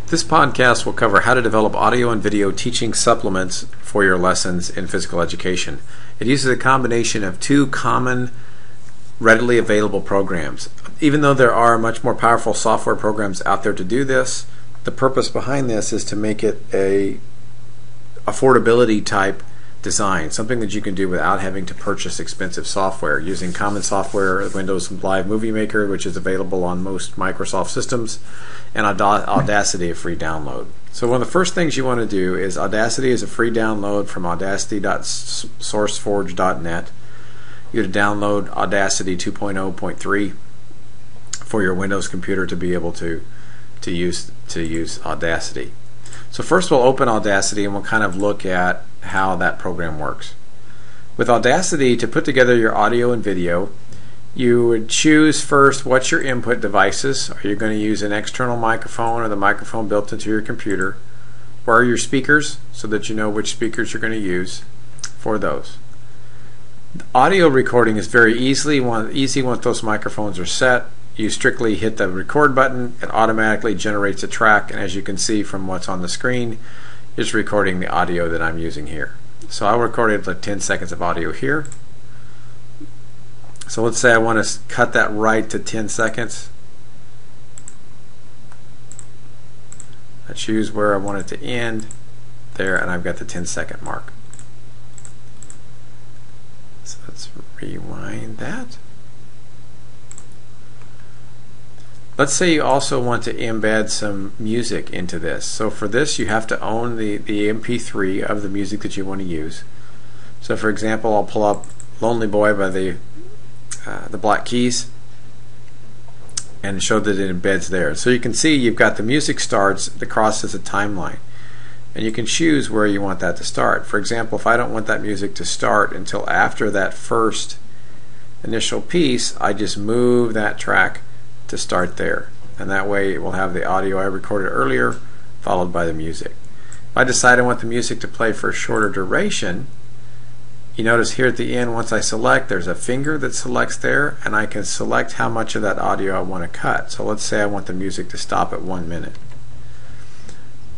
This podcast will cover how to develop audio and video teaching supplements for your lessons in physical education. It uses a combination of two common, readily available programs. Even though there are much more powerful software programs out there to do this, the purpose behind this is to make it a affordability type design, something that you can do without having to purchase expensive software, using common software, Windows Live Movie Maker, which is available on most Microsoft systems, and Audacity, a free download. So one of the first things you want to do is Audacity is a free download from audacity.sourceforge.net. You would download Audacity 2.0.3 for your Windows computer to be able to use Audacity. So first we'll open Audacity and we'll kind of look at how that program works. With Audacity, to put together your audio and video, you would choose first what's your input devices. Are you going to use an external microphone or the microphone built into your computer? Where are your speakers, so that you know which speakers you're going to use for those. Audio recording is very easy once those microphones are set. You strictly hit the record button, it automatically generates a track, and as you can see from what's on the screen, it's recording the audio that I'm using here. So I'll record it like 10 seconds of audio here. So let's say I want to cut that right to 10 seconds. I choose where I want it to end there, and I've got the 10-second mark. So let's rewind that. Let's say you also want to embed some music into this. So for this you have to own the MP3 of the music that you want to use. So for example, I'll pull up Lonely Boy by the Black Keys and show that it embeds there. So you can see you've got the music starts, the cross is a timeline. And you can choose where you want that to start. For example, if I don't want that music to start until after that first initial piece, I just move that track to start there, and that way it will have the audio I recorded earlier followed by the music. If I decide I want the music to play for a shorter duration, you notice here at the end, once I select, there's a finger that selects there, and I can select how much of that audio I want to cut. So let's say I want the music to stop at 1 minute.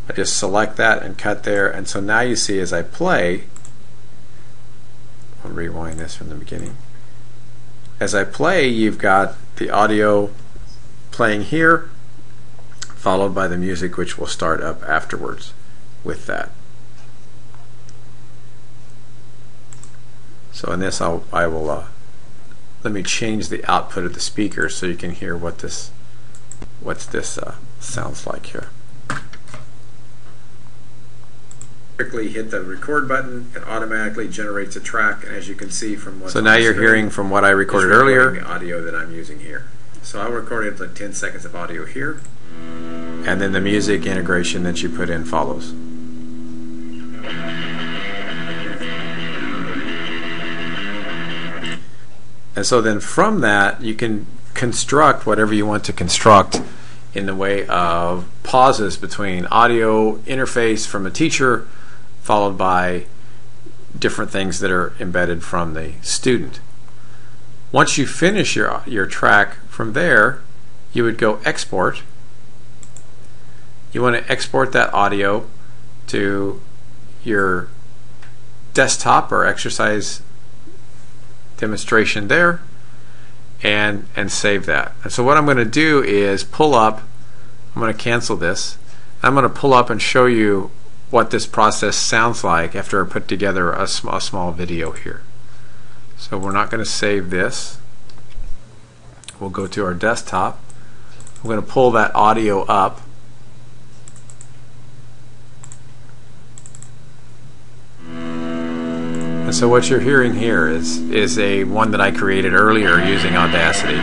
I just select that and cut there, and so now you see as I play, I'll rewind this from the beginning. As I play, you've got the audio playing here, followed by the music, which will start up afterwards with that. So in this, I will let me change the output of the speaker so you can hear what this sounds like here. Quickly hit the record button, it automatically generates a track, and as you can see from what's on the screen, so now you're hearing from what I recorded earlier, the audio that I'm using here. So I'll record it like 10 seconds of audio here, and then the music integration that you put in follows. And so then from that you can construct whatever you want to construct in the way of pauses between audio interface from a teacher followed by different things that are embedded from the student. Once you finish your track, from there you would go export. You want to export that audio to your desktop or exercise demonstration there and save that. And so what I'm going to do is pull up, I'm going to cancel this, I'm going to pull up and show you what this process sounds like after I put together a small video here. So we're not going to save this. We'll go to our desktop. I'm going to pull that audio up. And so what you're hearing here is a one that I created earlier using Audacity.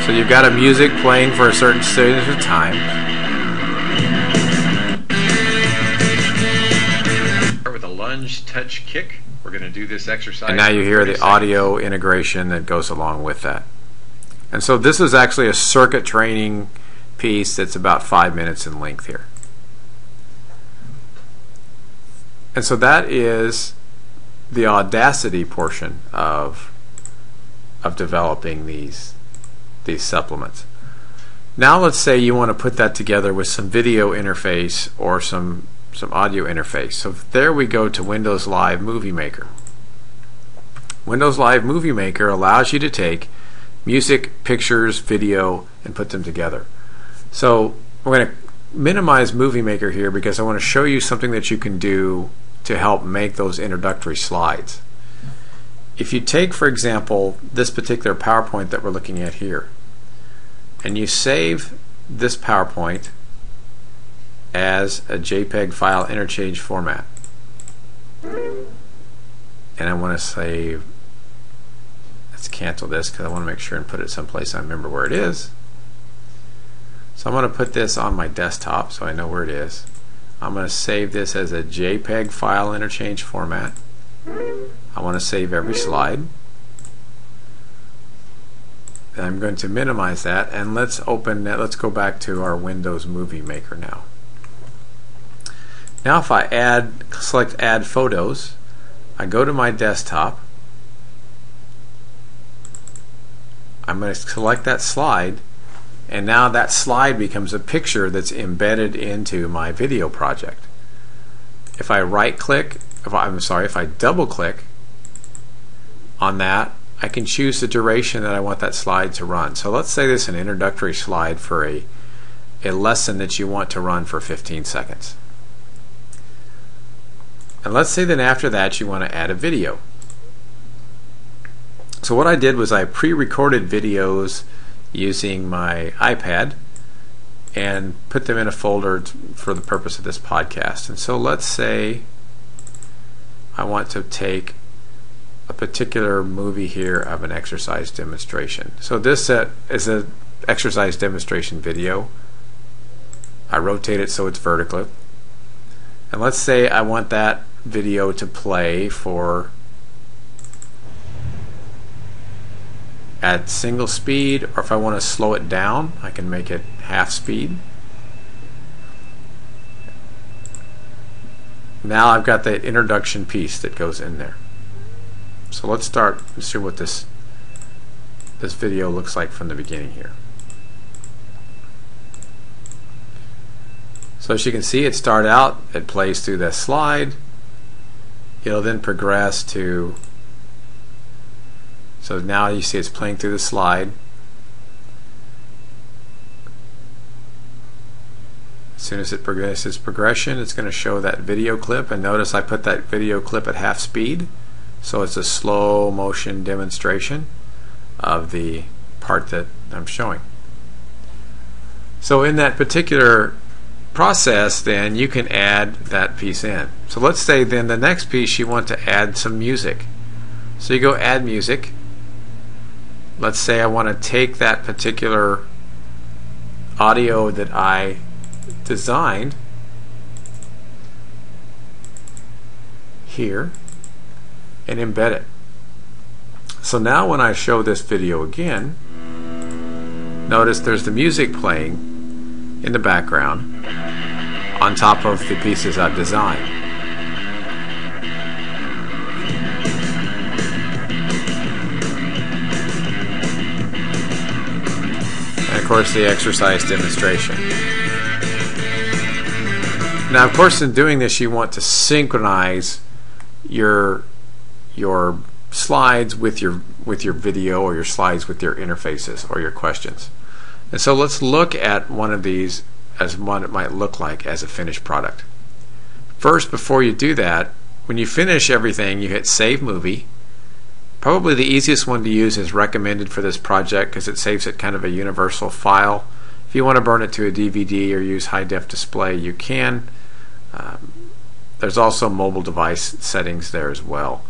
So you've got a music playing for a certain stage of time. Start with a lunge touch kick. We're going to do this exercise. And now you hear the audio integration that goes along with that. And so this is actually a circuit training piece that's about 5 minutes in length here. And so that is the Audacity portion of developing these supplements. Now let's say you want to put that together with some video interface or some audio interface. So there we go to Windows Live Movie Maker. Windows Live Movie Maker allows you to take music, pictures, video, and put them together. So we're going to minimize Movie Maker here because I want to show you something that you can do to help make those introductory slides. If you take, for example, this particular PowerPoint that we're looking at here, and you save this PowerPoint as a JPEG file interchange format, and I want to save, let's cancel this because I want to make sure and put it someplace I remember where it is. So I'm going to put this on my desktop so I know where it is. I'm going to save this as a JPEG file interchange format. I want to save every slide. And I'm going to minimize that, and let's open that. Let's go back to our Windows Movie Maker now. Now if I select Add Photos, I go to my desktop. I'm going to select that slide, and now that slide becomes a picture that's embedded into my video project. If I if I double click on that, I can choose the duration that I want that slide to run. So let's say this is an introductory slide for a lesson that you want to run for 15 seconds. And let's say then after that you want to add a video. So what I did was I pre-recorded videos using my iPad and put them in a folder for the purpose of this podcast. And so let's say I want to take a particular movie here of an exercise demonstration. So this is an exercise demonstration video. I rotate it so it's vertical. And let's say I want that video to play at single speed, or if I want to slow it down, I can make it half speed. Now I've got the introduction piece that goes in there. So let's start and see what this video looks like from the beginning here. So as you can see, it starts out, it plays through that slide. It'll then progress to, so now you see it's playing through the slide. As soon as it progresses progression, it's going to show that video clip, and notice I put that video clip at half speed, so it's a slow motion demonstration of the part that I'm showing. So in that particular process, then you can add that piece in. So let's say then the next piece you want to add some music. So you go add music. Let's say I want to take that particular audio that I designed here and embed it. So now when I show this video again, notice there's the music playing in the background on top of the pieces I've designed. And of course the exercise demonstration. Now of course in doing this you want to synchronize your slides with your video, or your slides with your interfaces or your questions. And so let's look at one of these as what it might look like as a finished product. First, before you do that, when you finish everything, you hit Save Movie. Probably the easiest one to use is recommended for this project because it saves it kind of a universal file. If you want to burn it to a DVD or use high def display, you can. There's also mobile device settings there as well.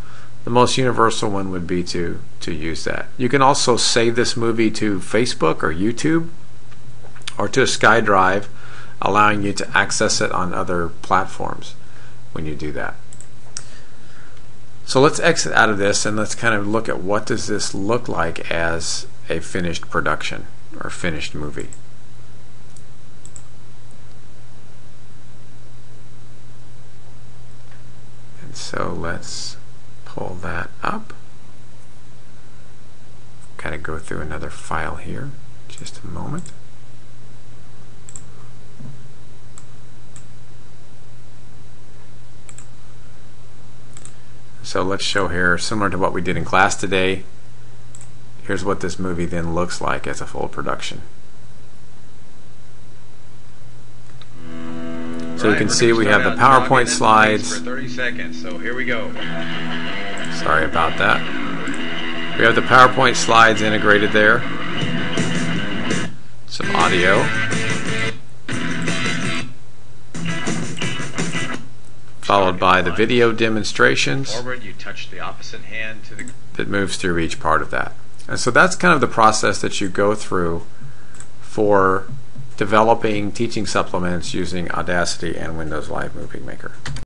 The most universal one would be to use that. You can also save this movie to Facebook or YouTube or to a SkyDrive, allowing you to access it on other platforms when you do that. So let's exit out of this and let's kind of look at what does this look like as a finished production or finished movie. And so let's pull that up. Kind of go through another file here. Just a moment. So let's show here, similar to what we did in class today. Here's what this movie then looks like as a full production. So you can see we have the PowerPoint slides. For 30 seconds, so here we go. Sorry about that. We have the PowerPoint slides integrated there. Some audio. Followed by the video demonstrations Forward, you touch the opposite hand to the that moves through each part of that. And so that's kind of the process that you go through for developing teaching supplements using Audacity and Windows Live Movie Maker.